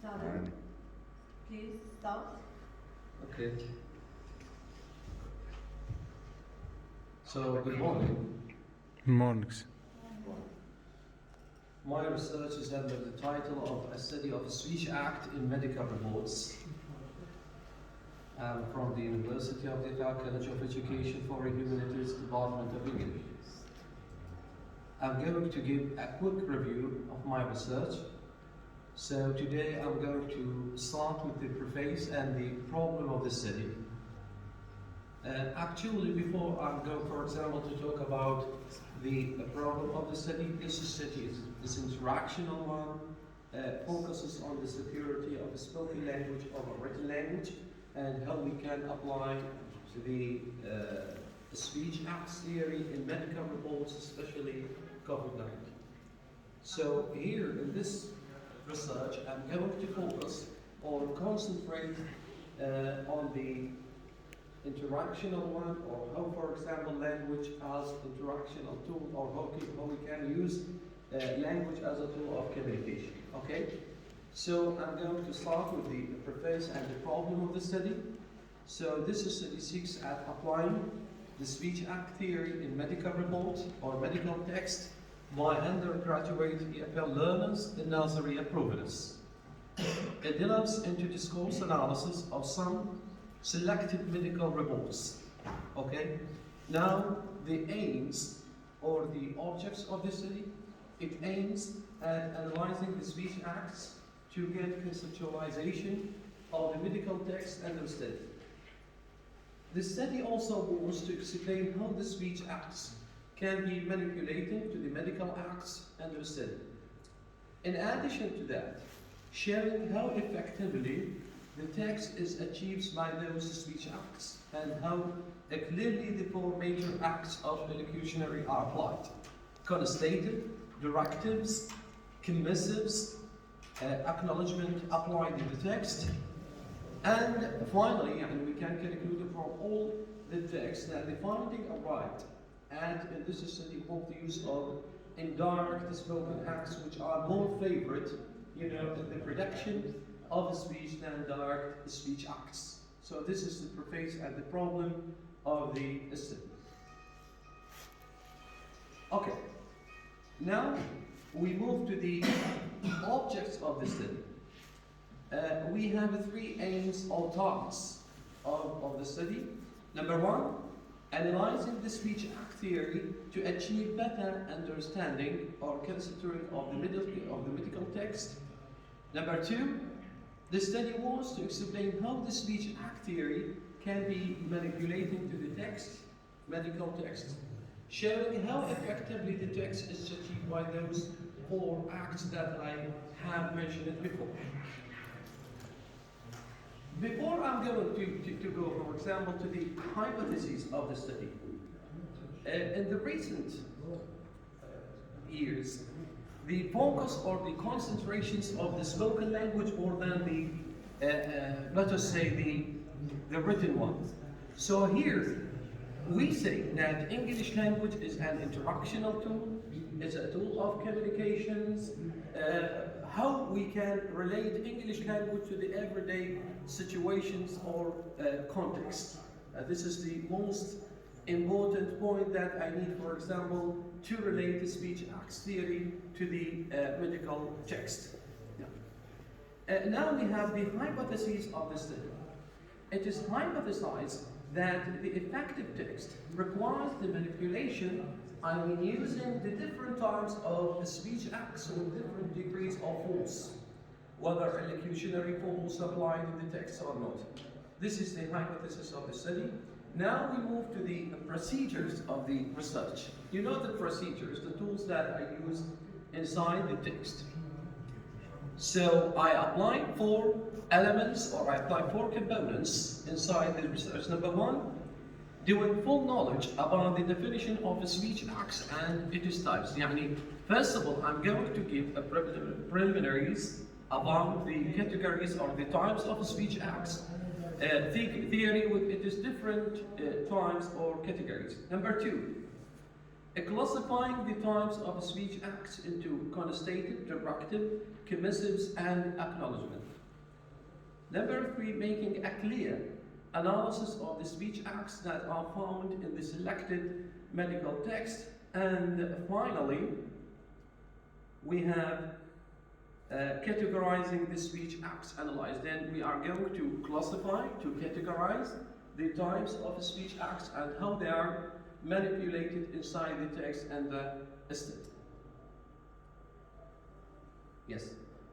Starter, please start. Okay. So, good morning. Mornings. My research is under the title of A Study of the Speech Act in Medical Reports. I'm from the University of the College of Education for Humanities, Department of English. I'm going to give a quick review of my research. So today I'm going to start with the preface and the problem of the study. Actually, before I go, for example, to talk about the problem of the study, this study is interactional one, focuses on the security of the spoken language over written language, and how we can apply the speech acts theory in medical reports, especially COVID-19. So here in this research, I'm going to focus or concentrate on the interactional one, or how, for example, language as interactional tool, or how we can use language as a tool of communication. Okay? So I'm going to start with the preface and the problem of the study. So this study seeks at applying the speech act theory in medical reports or medical text by undergraduate EFL learners in Nazariya province. It delves into discourse analysis of some selected medical reports. Okay? Now, the aims or the objects of the study, it aims at analyzing the speech acts to get conceptualization of the medical text and the study. The study also wants to explain how the speech acts can be manipulated to the medical acts and the study. In addition to that, sharing how effectively the text is achieved by those speech acts and how clearly the four major acts of elocutionary are applied: constated, directives, commissives, acknowledgement applied in the text, and finally, and we can conclude from all the text that the finding arrived at in this study of the use of indirect spoken acts, which are more favorite, in the production of speech than direct speech acts. So this is the preface and the problem of the study. Okay, now we move to the objects of the study. We have three aims or targets of the study. Number one, analyzing the speech act theory to achieve better understanding or considering of the medical text. Number two, the study wants to explain how the speech act theory can be manipulated to the text, medical text, showing how effectively the text is achieved by those four acts that I have mentioned before. Before I'm going to go, for example, to the hypotheses of the study, in the recent years, the focus or the concentrations of the spoken language more than the, let us say, the written ones. So here, we say that English language is an interactional tool, is a tool of communications, how we can relate English language to the everyday situations or context. This is the most important point that I need, for example, to relate the speech acts theory to the medical text. Yeah. Now we have the hypotheses of the study. It is hypothesized that the effective text requires the manipulation, using the different types of speech acts with different degrees of force, whether elocutionary force applied in the text or not. This is the hypothesis of the study. Now we move to the procedures of the research. You know the procedures, the tools that I use inside the text. So I apply four elements, or I apply four components inside the research. Number one, doing full knowledge about the definition of the speech acts and its types. First of all, I'm going to give a preliminaries about the categories or the types of speech acts. Theory with its different types or categories. Number two, classifying the types of speech acts into constated, directive, commissives, and acknowledgement. Number 3, making a clear analysis of the speech acts that are found in the selected medical text. And finally, we have categorizing the speech acts analyzed. Then we are going to classify, to categorize the types of speech acts and how they are manipulated inside the text and the estate. Yes.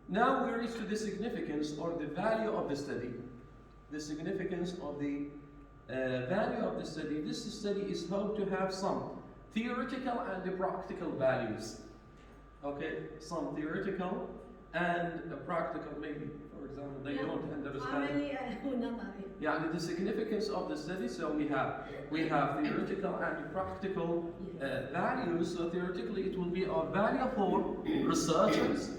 Now we reach to the significance or the value of the study. The significance of the value of the study. This study is how to have some theoretical and the practical values. Okay, some theoretical and practical, maybe, for example, they don't understand. Yeah, and the significance of the study, so we have theoretical and practical values. So theoretically it will be a value for researchers.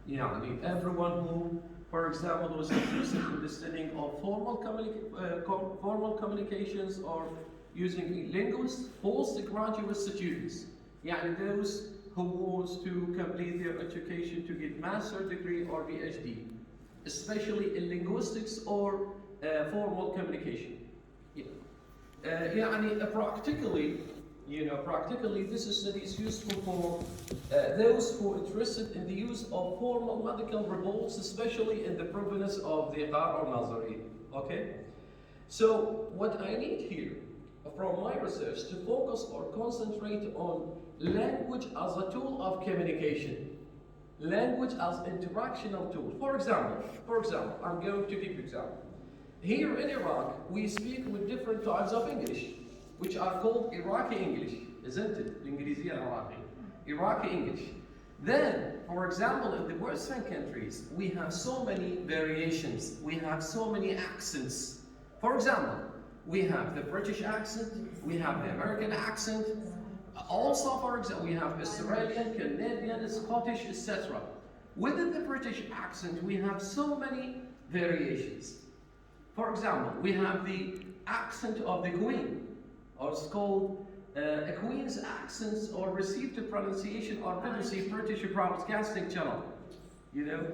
Yeah, I mean, everyone who, for example, was interested in the studying of formal communications or using linguists, postgraduate students. Yeah, and those who wants to complete their education to get master's degree or PhD, especially in linguistics or formal communication. Practically, this study is useful for those who are interested in the use of formal medical reports, especially in the province of the Qar or Nazari. Okay? So, what I need here from my research to focus or concentrate on language as a tool of communication. Language as interactional tool. For example, I'm going to give you an example. Here in Iraq, we speak with different types of English, which are called Iraqi English, isn't it? Ingrizia Iraqi. Iraqi English. Then, for example, in the Western countries, we have so many variations. We have so many accents. For example, we have the British accent, we have the American accent. Also, for example, we have Australian, Canadian, Scottish, etc. Within the British accent, we have so many variations. For example, we have the accent of the Queen, or it's called a Queen's accents or received pronunciation or BBC British Broadcasting Channel. You know?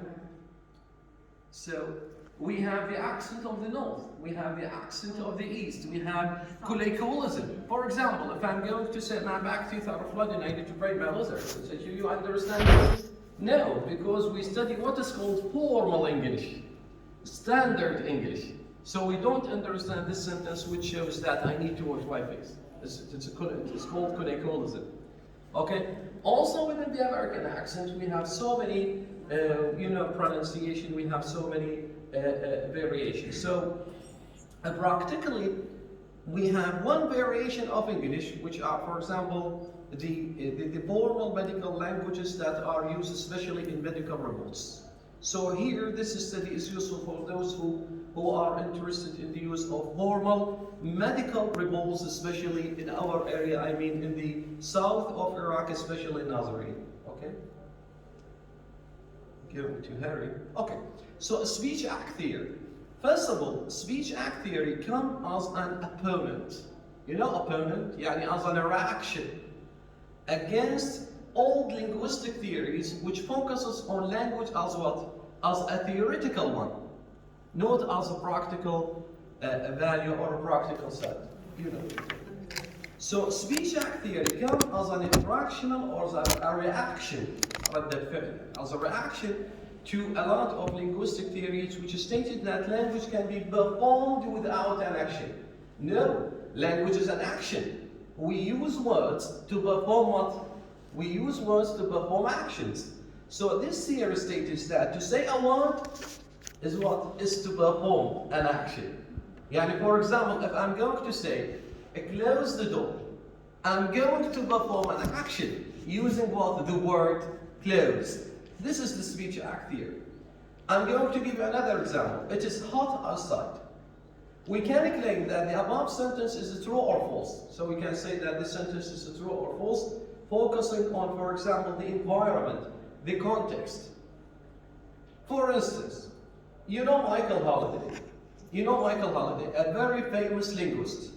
So, we have the accent of the North, we have the accent of the East, we have colloquialism. For example, if I'm going to say my back teeth are flooded, I need to break my lizards. So you understand this? No, because we study what is called formal English, standard English. So we don't understand this sentence which shows that I need to wash my face. It's called colloquialism. Okay? Also within the American accent, we have so many, pronunciation, we have so many variations. So, practically, we have one variation of English, which are, for example, the formal medical languages that are used especially in medical reports. So here, this study is useful for those who are interested in the use of formal medical reports, especially in our area, I mean in the south of Iraq, especially in Nazarene. Okay? Going to hurry. Okay. So speech act theory. First of all, speech act theory comes as an opponent. You know opponent? Yani as a reaction against old linguistic theories which focuses on language as what? As a theoretical one, not as a practical value or a practical set. You know. So speech act theory comes as an interactional or as a reaction, as a reaction to a lot of linguistic theories which stated that language can be performed without an action. No, language is an action. We use words to perform what? We use words to perform actions. So this theory states that to say a word is what? Is to perform an action. Yani for example, if I'm going to say, close the door, I'm going to perform an action using what? The word close. This is the speech act theory. I'm going to give you another example. It is hot outside. We can claim that the above sentence is true or false. So we can say that this sentence is true or false, focusing on, for example, the environment, the context. For instance, you know Michael Holiday. You know Michael Holiday, a very famous linguist.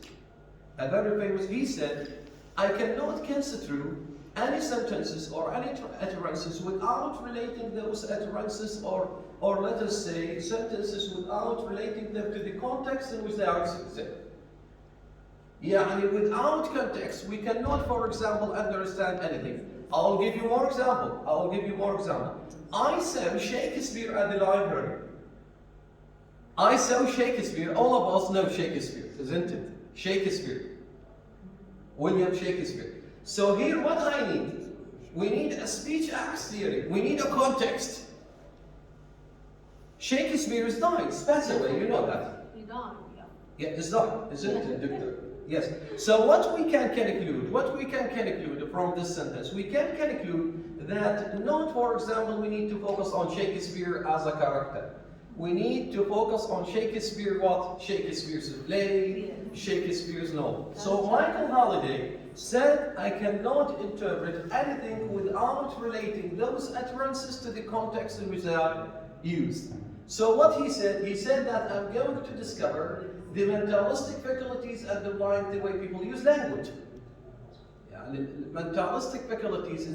He said, I cannot consider any sentences or any utterances without relating those utterances or or let us say sentences without relating them to the context in which they are said. Without context, we cannot, for example, understand anything. I'll give you more example. I saw Shakespeare at the library. I saw Shakespeare. All of us know Shakespeare, isn't it? Shakespeare. William Shakespeare. So here what I need, we need a speech acts theory. We need a context. Shakespeare is dying, passed away, you know that. He died, yeah. Yeah, it's dying, isn't it, Doctor? Yes. So what we can conclude from this sentence, we can conclude that not, for example, we need to focus on Shakespeare as a character. We need to focus on Shakespeare, what? Shakespeare's play, Shakespeare's novel. So Michael Halliday said, I cannot interpret anything without relating those utterances to the context in which they are used. So what he said that I'm going to discover the mentalistic faculties underlying the way people use language. يعني mentalistic faculties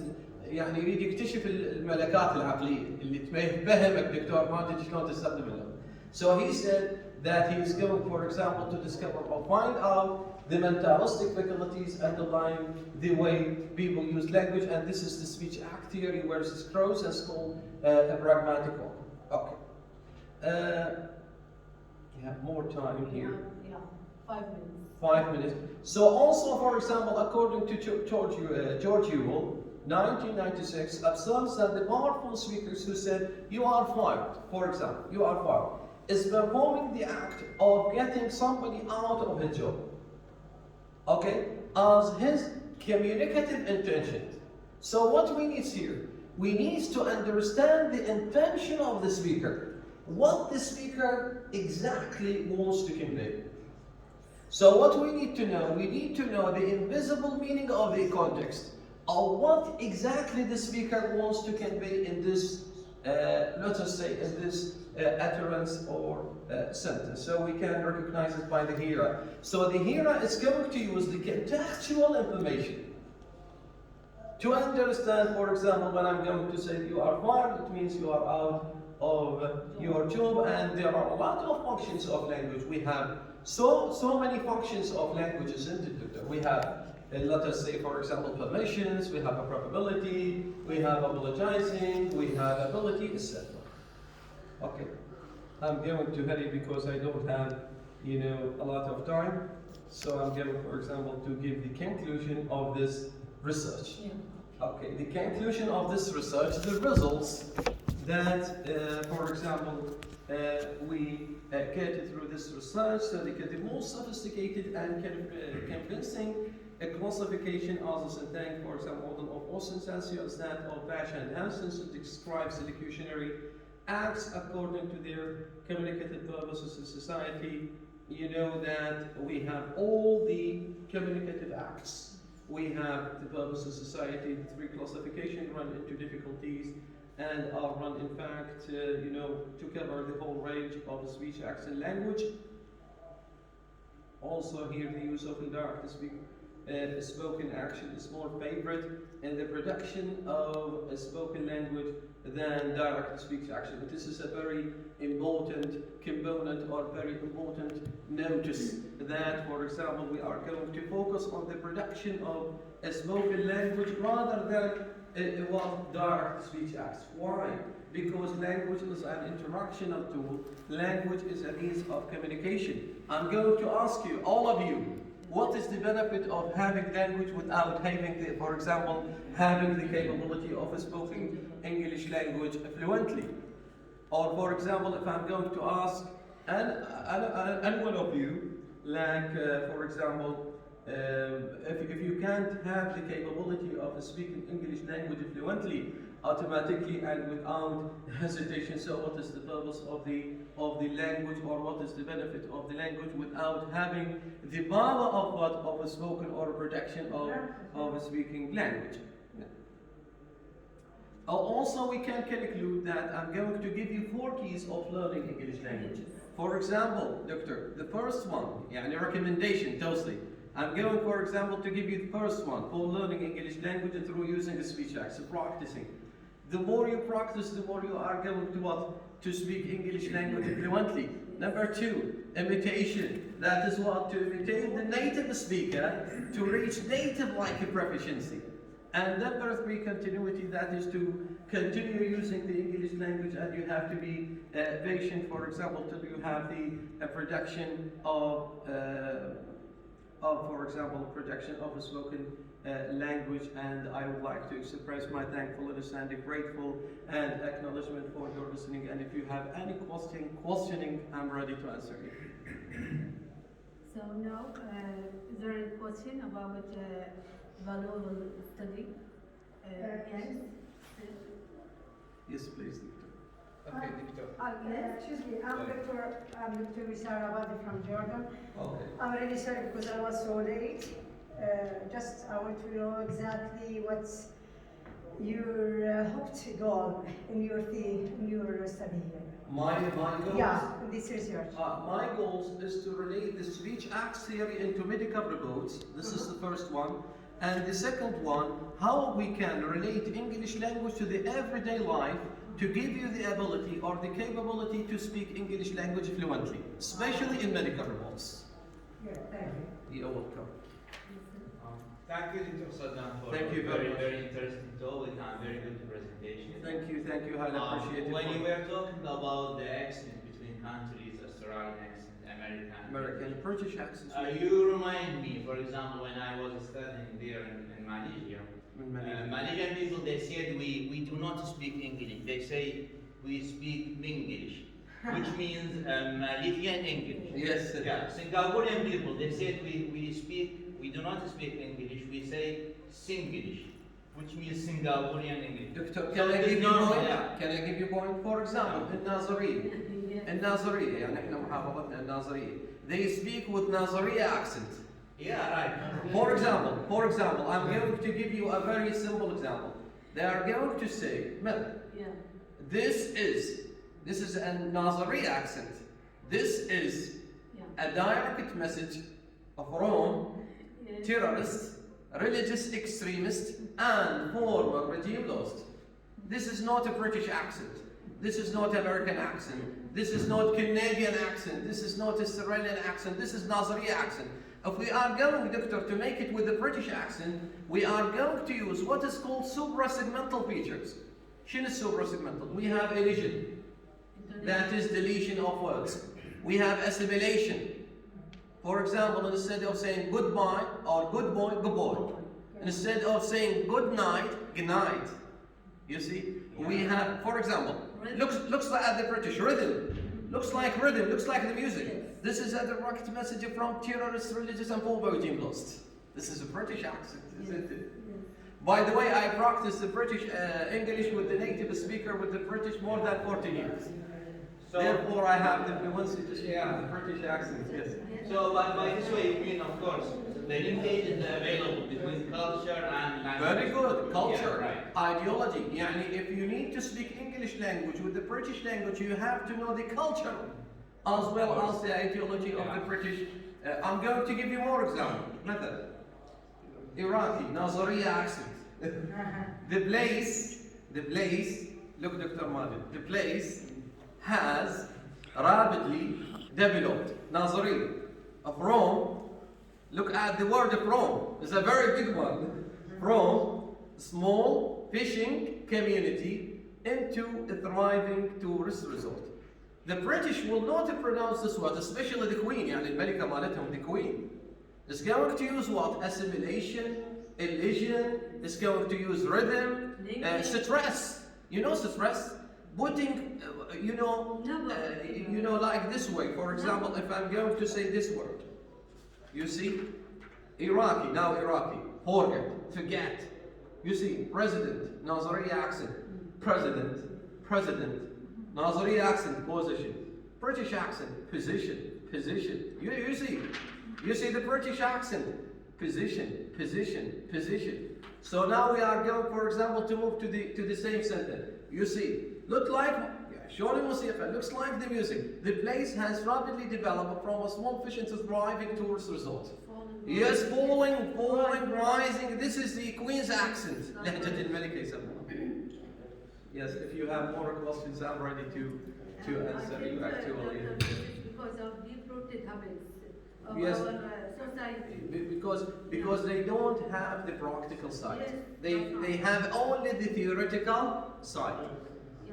يعني يريد يكتشف الملكات العقلية اللي تفهمك دكتور ما تدري شلون تستخدمها. So he said that he is going, for example, to discover or find out the mentalistic faculties underlying the way people use language, and this is the speech act theory, whereas Crows has called a pragmatic one. Okay. You have more time here. Yeah, 5 minutes. 5 minutes. So also, for example, according to George Ewell, 1996, observes that the powerful speakers who said, you are fired, for example, you are fired, is performing the act of getting somebody out of his job. Okay? As his communicative intention. So what we need here, we need to understand the intention of the speaker. What the speaker exactly wants to convey. So what we need to know the invisible meaning of the context, or what exactly the speaker wants to convey in this, let us say, in this utterance or sentence. So we can recognize it by the hearer. So the hearer is going to use the contextual information to understand, for example, when I'm going to say you are fired, it means you are out of your job, and there are a lot of functions of language. We have so many functions of language, isn't it, Doctor? We have, let us say, for example, permissions, we have a probability, we have apologizing, we have ability, etc. Okay, I'm going to hurry because I don't have, a lot of time. So I'm going, for example, to give the conclusion of this research. Yeah. Okay, the conclusion of this research, the results that, for example, we get through this research, so they get the most sophisticated and convincing classification of the syntactic, for example, model of Austin-Sansio is that of Basha and Hansen, so describes the locutionary acts according to their communicative purposes in society. You know that we have all the communicative acts. We have the purpose of society, the three classifications run into difficulties, and are run, in fact, to cover the whole range of the speech, acts, and language. Also here, the use of indirect spoken action is more favorite in the production of a spoken language than direct speech action. But this is a very important component or very important notice that, for example, we are going to focus on the production of a spoken language rather than direct speech acts. Why? Because language is an interactional tool. Language is a means of communication. I'm going to ask you, all of you, what is the benefit of having language without having, for example, having the capability of speaking English language fluently? Or, for example, if I'm going to ask any one of you, like, for example, if you can't have the capability of speaking English language fluently, automatically and without hesitation, so what is the purpose of the language, or what is the benefit of the language without having the power of a spoken or a production of a speaking language? Yeah. Also, we can conclude that I'm going to give you 4 keys of learning English language. For example, Doctor, the first one, recommendation, totally. I'm going, for example, to give you the first one for learning English language through using the speech acts, so practicing. The more you practice, the more you are going to to speak English language fluently. Number 2, imitation. That is what? To imitate the native speaker to reach native-like proficiency. And number 3, continuity. That is to continue using the English language, and you have to be patient, for example, till you have the production of, for example, production of a spoken language. And I would like to express my thankfulness and grateful and acknowledgement for your listening. And if you have any questioning, I'm ready to answer you. So now, is there any question about valuable study? Yes. Yes, please, Doctor. Okay, Victor. Excuse me, I'm Dr. Wisara Abadi from Jordan. Okay. I'm really sorry because I was so late. Just I want to know exactly what's your hoped goal in your study here. My goals? Yeah, in this research. My goals is to relate the speech acts theory into medical reports. This is the first one. And the second one, how we can relate English language to the everyday life to give you the ability or the capability to speak English language fluently, especially in medical reports. Yeah, thank you. You're welcome. Thank you, Dr. Saddam, for Thank you very, very much. very interesting topic and very good presentation. Thank you, highly appreciate it. When you were talking about the accent between countries, Australian accent, American, British accents. you remind me, for example, when I was studying there in Malaysia, Malaysian people, they said we do not speak English. They say we speak Minglish, which means Malaysian English. Yes. Yeah, Singaporean people, they said we do not speak English, we say Singlish, which means Singaporean English. Doctor, So can I it is give you normal, point? yeah. Can I give you point? For example, الناظرية يعني احنا محافظتنا الناظرية. They speak with Nazariya accent. Yeah, right. For example, I'm going to give you a very simple example. They are going to say, Yeah. this is a Nazariya accent. This is Yeah. a direct message from Yes. terrorists, religious extremists, and former regime lost. This is not a British accent. This is not American accent. This is not Canadian accent. This is not Australian accent. This is Nazariya accent. If we are going, Doctor, to make it with the British accent, we are going to use what is called suprasegmental features. شنو suprasegmental? We have elision. That is deletion of words. We have assimilation. For example, instead of saying goodbye or good boy, good boy. Instead of saying good night, good night. You see? We have, for example, looks like at the British rhythm. Looks like rhythm, looks like the music. This is a direct message from terrorists, religious, and former regime lost. This is a British accent, isn't it? By the way, I practiced the British English with the native speaker with the British more than 14 years. So, Therefore, I have the fluency to speak the British accent. Yes. So by this way, you mean, of course, the linkage is available between culture and language. Very good. Culture, Yeah, right. ideology. Yani, if you need to speak English language with the British language, you have to know the culture as well as the ideology of the British. I'm going to give you more example. Method. Iraqi, Nazariya accent. The place, look Dr. Majid, the place has rapidly developed. Nazariya of Rome, look at the word of Rome, it's a very big one. From small fishing community into a thriving tourist resort. The British will not pronounce this word, especially the Queen, يعني الملكة مالتهم, the Queen. Is going to use what? Assimilation, elision, is going to use rhythm, stress. You know stress? Putting, like this way. For example, if I'm going to say this word, you see, Iraqi, forget. You see, president, Nazariya accent, president, Nazariya accent, position, British accent, position. You see the British accent, position. So now we are going, for example, to move to the same sentence. You see, looks like the music. The place has rapidly developed from a small fish into thriving tourist resort. Yes, falling, rising. This is the Queen's accent. لهجة الملكة يسموها. Yes, if you have more questions, I'm ready to to answer you actually. This is because of deep-rooted habits of Yes. our society. Because they don't have the practical side. Yes. They have only the theoretical side.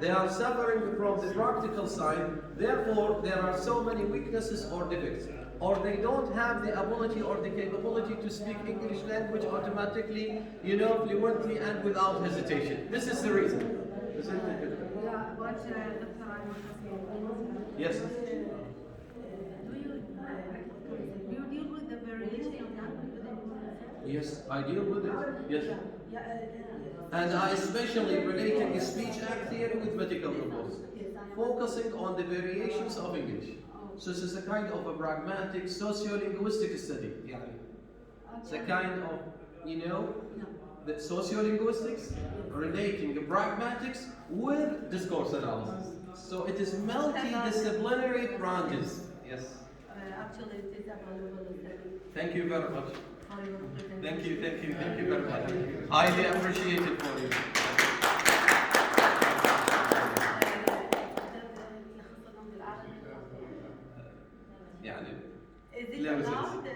They are suffering from the practical side, therefore there are so many weaknesses or defects. Or they don't have the ability or the capability to speak English language automatically, fluently and without hesitation. This is the reason. Yeah, but Dr. I want to say, Yes. do you deal with the variation of language within yourself? Yes, I deal with it. Yes. Yeah, And I especially relating speech act theory with medical reports, focusing on the variations of English. So this is a kind of a pragmatic sociolinguistic study. It's a kind of, the sociolinguistics relating the pragmatics with discourse analysis. So it is multidisciplinary branches. Yes. Actually, it is a valuable study Thank you very much. for your presentation. Thank you very much. Highly appreciated for you. يعني Is it لا، بس- allowed